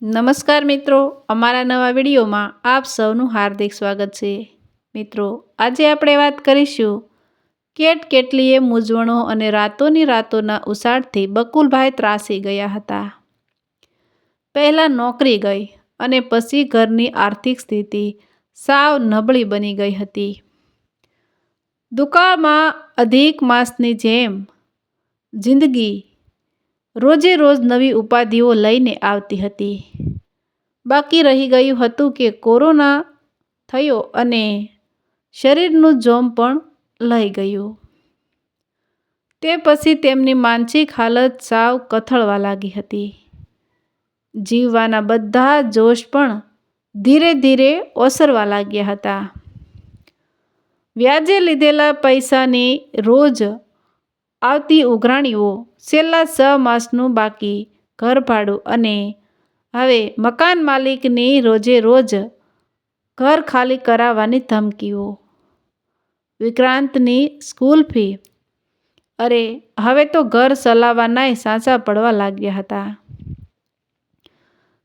નમસ્કાર મિત્રો, અમારા નવા વિડીયોમાં આપ સૌનું હાર્દિક સ્વાગત છે. મિત્રો, આજે આપણે વાત કરીશું કેટલીય મૂંઝવણો અને રાતોની રાતોના ઉછાળથી બકુલભાઈ ત્રાસી ગયા હતા. પહેલાં નોકરી ગઈ અને પછી ઘરની આર્થિક સ્થિતિ સાવ નબળી બની ગઈ હતી. દુકાળમાં અધિક માસની જેમ જિંદગી રોજે રોજ નવી ઉપાધિઓ લઈને આવતી હતી. બાકી રહી ગયું હતું કે કોરોના થયો અને શરીરનું જોમ પણ લઈ ગયું. તે પછી તેમની માનસિક હાલત સાવ કથળવા લાગી હતી. જીવવાના બધા જોશ પણ ધીરે ધીરે ઓસરવા લાગ્યા હતા. વ્યાજે લીધેલા પૈસાની રોજ આવતી ઉઘરાણીઓ, છેલ્લા 6 માસનું બાકી ઘર ભાડું અને હવે મકાન માલિકની રોજે રોજ ઘર ખાલી કરાવવાની ધમકીઓ, વિક્રાંતની સ્કૂલ ફી, અરે હવે તો ઘર ચલાવવાનાય સાંચા પડવા લાગ્યા હતા.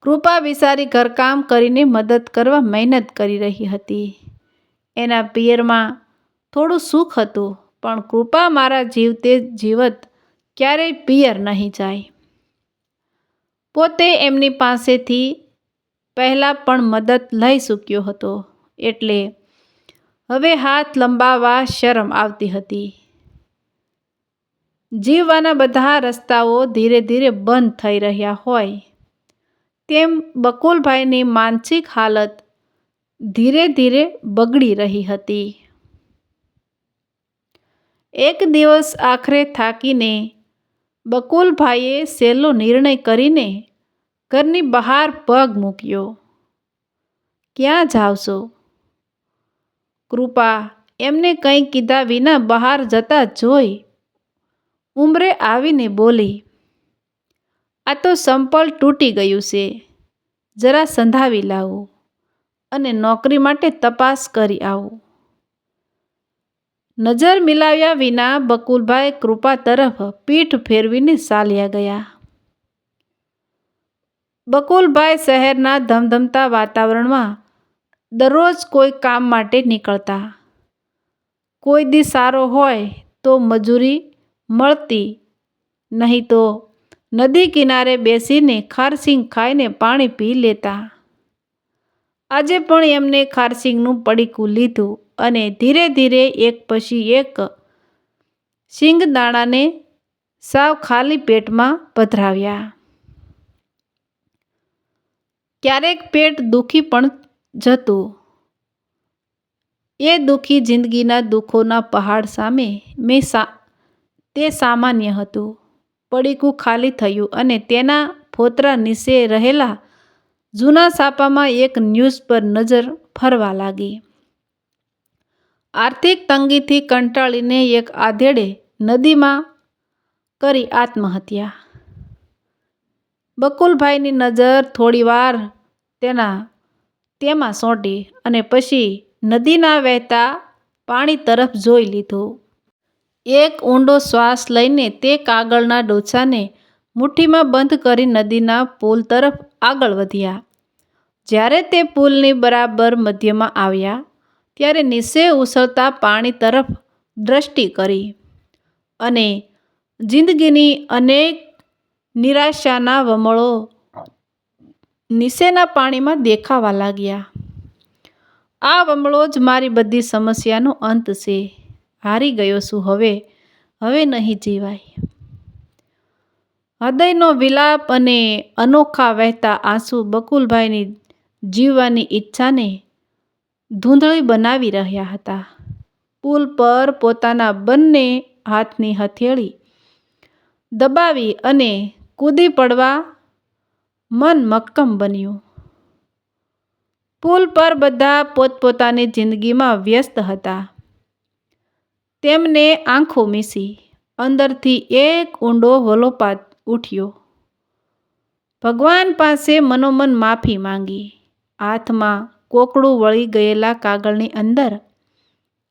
કૃપા બિચારી ઘરકામ કરીને મદદ કરવા મહેનત કરી રહી હતી. એના પિયરમાં થોડું સુખ હતું, પણ કૃપા મારા જીવતે જીવત ક્યારેય પિયર નહીં જાય. પોતે એમની પાસેથી પહેલાં પણ મદદ લઈ ચૂક્યો હતો, એટલે હવે હાથ લંબાવવા શરમ આવતી હતી. જીવવાના બધા રસ્તાઓ ધીરે ધીરે બંધ થઈ રહ્યા હોય તેમ બકુલભાઈની માનસિક હાલત ધીરે ધીરે બગડી રહી હતી. એક દિવસ આખરે થાકીને બકુલભાઈએ સહેલો નિર્ણય કરીને ઘરની બહાર પગ મૂક્યો. ક્યાં જાવ છો? કૃપા એમને કંઈ કીધા વિના બહાર જતા જોઈ ઉંબરે આવીને બોલી, આ તો સંપલ તૂટી ગયું છે, જરા સંધાવી લાવો અને નોકરી માટે તપાસ કરી આવો. નજર મિલાવ્યા વિના બકુલભાઈ કૃપા તરફ પીઠ ફેરવીને ચાલ્યા ગયા. બકુલભાઈ શહેરના ધમધમતા વાતાવરણમાં દરરોજ કોઈ કામ માટે નીકળતા. કોઈ દી સારો હોય તો મજૂરી મળતી, નહીં તો નદી કિનારે બેસીને ખારસિંગ ખાઈને પાણી પી લેતા. આજે પણ એમને ખારસિંગનું પડીકું લીધું અને ધીરે ધીરે એક પછી એક શિંગદાણાને સાવ ખાલી પેટમાં પધરાવ્યા. ક્યારેક પેટ દુખી પણ જતું. એ દુઃખી જિંદગીના દુઃખોના પહાડ સામે તે સામાન્ય હતું. પડીકું ખાલી થયું અને તેના ફોતરા નીચે રહેલા જૂના છાપામાં એક ન્યૂઝ પર નજર ફરવા લાગી. આર્થિક તંગીથી કંટાળીને એક આધેડે નદીમાં કરી આત્મહત્યા. બકુલભાઈની નજર થોડીવાર તેમાં સોંટી અને પછી નદીના વહેતા પાણી તરફ જોઈ લીધું. એક ઊંડો શ્વાસ લઈને તે કાગળના ડોસાને મુઠ્ઠીમાં બંધ કરી નદીના પુલ તરફ આગળ વધ્યા. જ્યારે તે પુલની બરાબર મધ્યમાં આવ્યા ત્યારે નીચે ઉછળતા પાણી તરફ દ્રષ્ટિ કરી અને જિંદગીની અનેક નિરાશાના વમળો નીચેના પાણીમાં દેખાવા લાગ્યા. આ વમળો જ મારી બધી સમસ્યાનો અંત છે. હારી ગયો છું, હવે નહીં જીવાય. હૃદયનો વિલાપ અને અનોખા વહેતા આંસુ બકુલભાઈની જીવવાની ઈચ્છાને ધૂંધળી બનાવી રહ્યા હતા. પુલ પર પોતાના બંને હાથની હથેળી દબાવી અને કૂદી પડવા મન મક્કમ બન્યું. પુલ પર બધા પોતપોતાની જિંદગીમાં વ્યસ્ત હતા. તેમને આંખો મીચી અંદરથી એક ઊંડો વલોપાત ઉઠ્યો. ભગવાન પાસે મનોમન માફી માંગી. હાથમાં કોકડું વળી ગયેલા કાગળની અંદર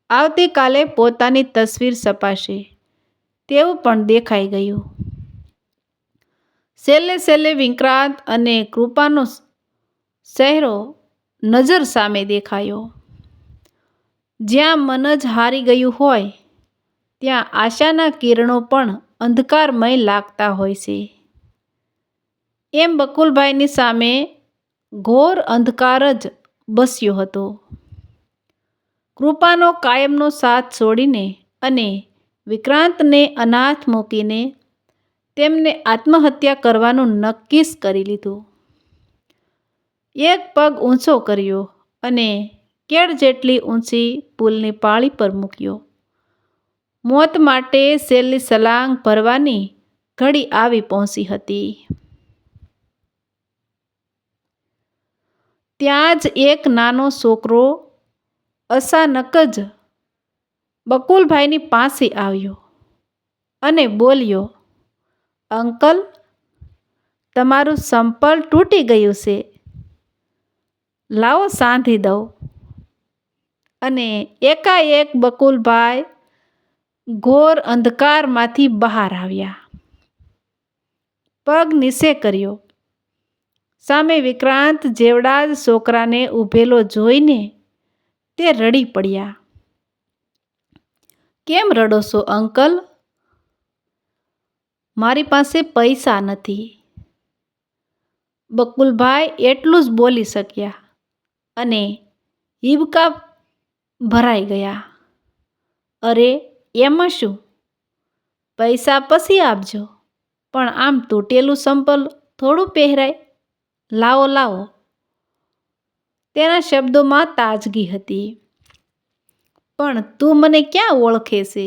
આવતીકાલે પોતાની તસવીર છપાશે તેવું પણ દેખાઈ ગયું. છેલ્લે છેલ્લે વિક્રાંત અને કૃપાનો ચહેરો નજર સામે દેખાયો. જ્યાં મન જ હારી ગયું હોય ત્યાં આશાના કિરણો પણ અંધકારમય લાગતા હોય છે. એમ બકુલભાઈની સામે ઘોર અંધકાર જ બસ્યો હતો. કૃપાનો કાયમનો સાથ છોડીને અને વિક્રાંતને અનાથ મૂકીને તેમને આત્મહત્યા કરવાનું નક્કી જ કરી લીધું. એક પગ ઊંચો કર્યો અને કેળ જેટલી ઊંચી પુલની પાળી પર મૂક્યો. મોત માટે છેલ્લી છલાંગ ભરવાની ઘડી આવી પહોંચી હતી. ત્યાં જ એક નાનો છોકરો અચાનક જ બકુલભાઈની પાસે આવ્યો અને બોલ્યો, અંકલ, તમારું સંપલ તૂટી ગયું છે, લાવો સાંધી દઉં. અને એકાએક બકુલભાઈ ઘોર અંધકારમાંથી બહાર આવ્યા. પગ નીચે કર્યો. સામે વિક્રાંત જેવડા જ છોકરાને ઊભેલો જોઈને તે રડી પડ્યા. કેમ રડો છો અંકલ? મારી પાસે પૈસા નથી. બકુલભાઈ એટલું જ બોલી શક્યા અને હિબકા ભરાઈ ગયા. અરે એમાં શું, પૈસા પછી આપજો, પણ આમ તૂટેલું સંપલ થોડું પહેરાય, લાવો લાવો. તેના શબ્દોમાં તાજગી હતી. પણ તું મને ક્યાં ઓળખે છે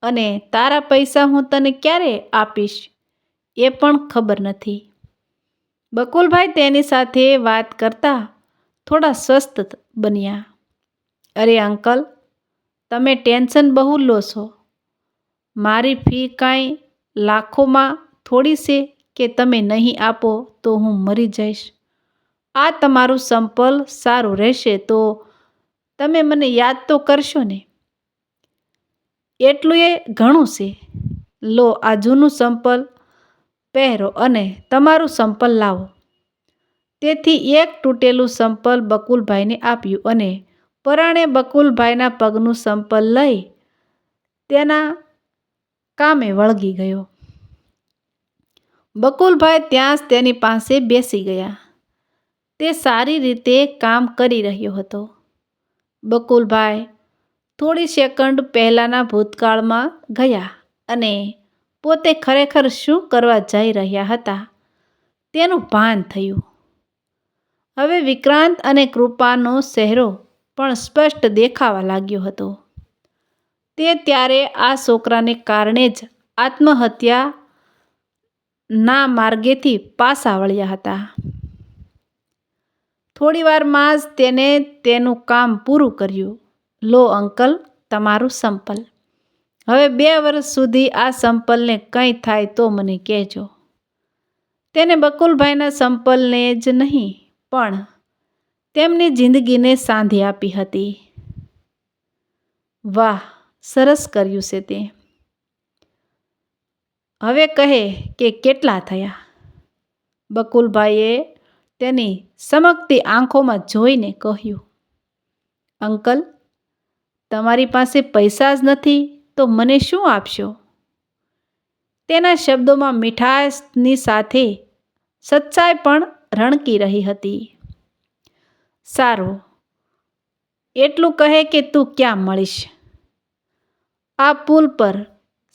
અને તારા પૈસા હું તને ક્યારે આપીશ એ પણ ખબર નથી. બકુલભાઈ તેની સાથે વાત કરતા થોડા સ્વસ્થ બન્યા. અરે અંકલ, તમે ટેન્શન બહુ લો છો. મારી ફી કાંઈ લાખોમાં થોડી છે કે તમે નહીં આપો તો હું મરી જઈશ. આ તમારું સંપલ સારું રહેશે તો તમે મને યાદ તો કરશો ને? એટલું એ ઘણું છે. લો આ જૂનું સંપલ પહેરો અને તમારું સંપલ લાવો. તેથી એક તૂટેલું સંપલ બકુલભાઈને આપ્યું અને પરાણે બકુલભાઈના પગનું સંપલ લઈ તેના કામે વળગી ગયો. બકુલભાઈ ત્યાં જ તેની પાસે બેસી ગયા. તે સારી રીતે કામ કરી રહ્યો હતો. બકુલભાઈ થોડી સેકન્ડ પહેલાંના ભૂતકાળમાં ગયા અને પોતે ખરેખર શું કરવા જઈ રહ્યા હતા તેનું ભાન થયું. હવે વિક્રાંત અને કૃપાનો ચહેરો પણ સ્પષ્ટ દેખાવા લાગ્યો હતો. તે ત્યારે આ છોકરાને કારણે જ આત્મહત્યા ના માર્ગેથી પાછા વળ્યા હતા. થોડીવારમાં જ તેને તેનું કામ પૂરું કર્યું. લો અંકલ, તમારું સંપલ. હવે 2 વર્ષ સુધી આ સંપલને કંઈ થાય તો મને કહેજો. તેને બકુલભાઈના સંપલને જ નહીં પણ તેમની જિંદગીને સાંધી આપી હતી. વાહ, સરસ કર્યું છે તે. હવે કહે કે કેટલા થયા? બકુલભાઈએ તેની ચમકતી આંખોમાં જોઈને કહ્યું, અંકલ, તમારી પાસે પૈસા જ નથી તો મને શું આપશો? તેના શબ્દોમાં મીઠાશની સાથે સચ્ચાઈ પણ રણકી રહી હતી. સારું, એટલું કહે કે તું ક્યાં મળીશ? આ પુલ પર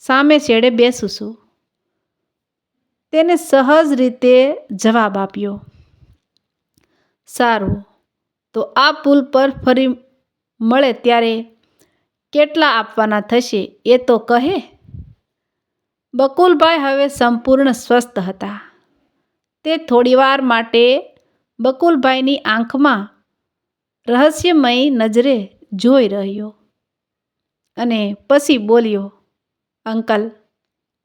સામે છેડે બેસું છું. તેને સહજ રીતે જવાબ આપ્યો. સારું, તો આ પુલ પર ફરી મળે ત્યારે કેટલા આપવાના થશે એ તો કહે. બકુલભાઈ હવે સંપૂર્ણ સ્વસ્થ હતા. તે થોડીવાર માટે બકુલભાઈની આંખમાં રહસ્યમય નજરે જોઈ રહ્યો અને પછી બોલ્યો, અંકલ,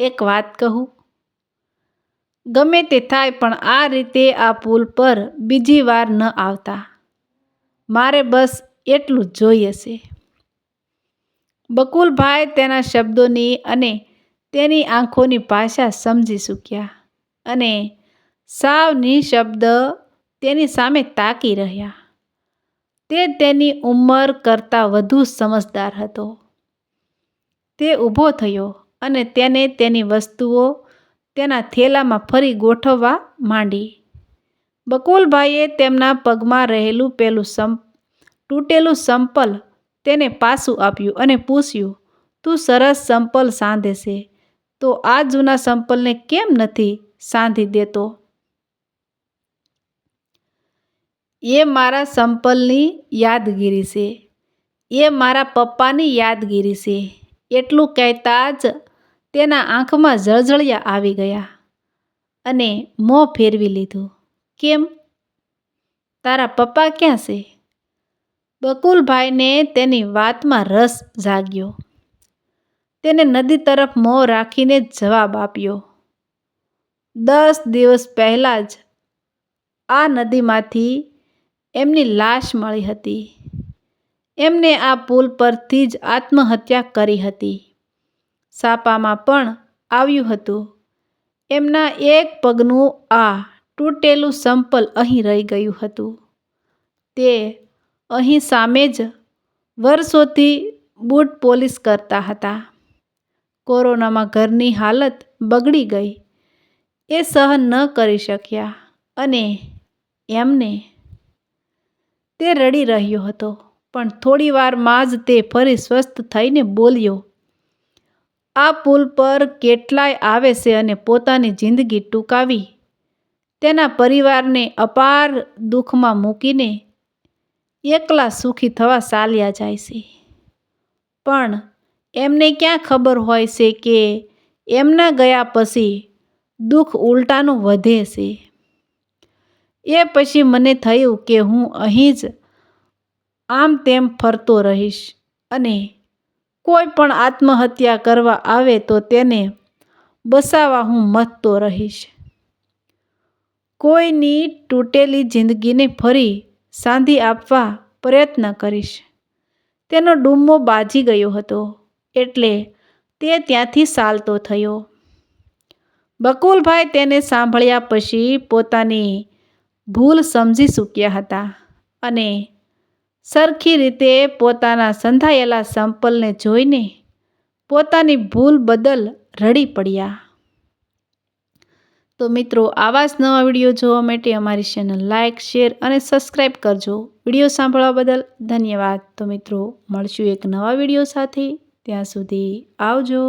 એક વાત કહું? ગમે તે થાય પણ આ રીતે આ પુલ પર બીજી વાર ન આવતા. મારે બસ એટલું જ જોઈએ છે. બકુલભાઈ તેના શબ્દોની અને તેની આંખોની ભાષા સમજી ચૂક્યા. અને સાવ નિશબ્દ તેની સામે તાકી રહ્યા. તે તેની ઉંમર કરતાં વધુ સમજદાર હતો. તે ઊભો થયો અને તેને તેની વસ્તુઓ તેના થેલામાં ફરી ગોઠવવા માંડી. બકુલભાઈએ તેમના પગમાં રહેલું તૂટેલું સંપલ તેને પાછું આપ્યું અને પૂછ્યું, તું સરસ સંપલ સાંધે છે, તો આ જૂના સંપલને કેમ નથી સાંધી દેતો? એ મારા સંપલની યાદગીરી છે, એ મારા પપ્પાની યાદગીરી છે. એટલું કહેતા જ તેના આંખમાં જળજળિયા આવી ગયા અને મોં ફેરવી લીધું. કેમ? તારા પપ્પા ક્યાં છે? બકુલભાઈને તેની વાતમાં રસ જાગ્યો. તેને નદી તરફ મોં રાખીને જવાબ આપ્યો, 10 દિવસ પહેલાં જ આ નદીમાંથી એમની લાશ મળી હતી. એમને આ પુલ પરથી જ આત્મહત્યા કરી હતી. છાપામાં પણ આવ્યું હતું. એમના એક પગનું આ તૂટેલું સંપલ અહીં રહી ગયું હતું. તે અહીં સામે જ વર્ષોથી બૂટ પોલિશ કરતા હતા. કોરોનામાં ઘરની હાલત બગડી ગઈ. એ સહન ન કરી શક્યા અને એમને. તે રડી રહ્યો હતો, પણ થોડી વારમાં જ તે ફરી સ્વસ્થ થઈને બોલ્યો, આ પુલ પર કેટલાય આવે છે અને પોતાની જિંદગી ટૂંકાવી તેના પરિવારને અપાર દુઃખમાં મૂકીને એકલા સુખી થવા ચાલ્યા જાય છે. પણ એમને ક્યાં ખબર હોય છે કે એમના ગયા પછી દુઃખ ઉલટાનું વધે છે. એ પછી મને થયું કે હું અહીં જ આમ તેમ ફરતો રહીશ અને કોઈ પણ આત્મહત્યા કરવા આવે તો તેને બચાવવા હું મથતો રહીશ. કોઈની તૂટેલી જિંદગીને ફરી સાંધી આપવા પ્રયત્ન કરીશ. તેનો ડૂમો બાજી ગયો હતો એટલે તે ત્યાંથી ચાલતો થયો. બકુલભાઈ તેને સાંભળ્યા પછી પોતાની ભૂલ સમજી ચૂક્યા હતા અને સરખી રીતે પોતાના સંધાયેલા સંપલને જોઈને પોતાની ભૂલ બદલ રડી પડ્યા. તો મિત્રો, આવા જ નવા વિડીયો જોવા માટે અમારી ચેનલ લાઇક, શેર અને સબસ્ક્રાઈબ કરજો. વિડીયો સાંભળવા બદલ ધન્યવાદ. તો મિત્રો, મળશું એક નવા વિડીયો સાથે. ત્યાં સુધી આવજો.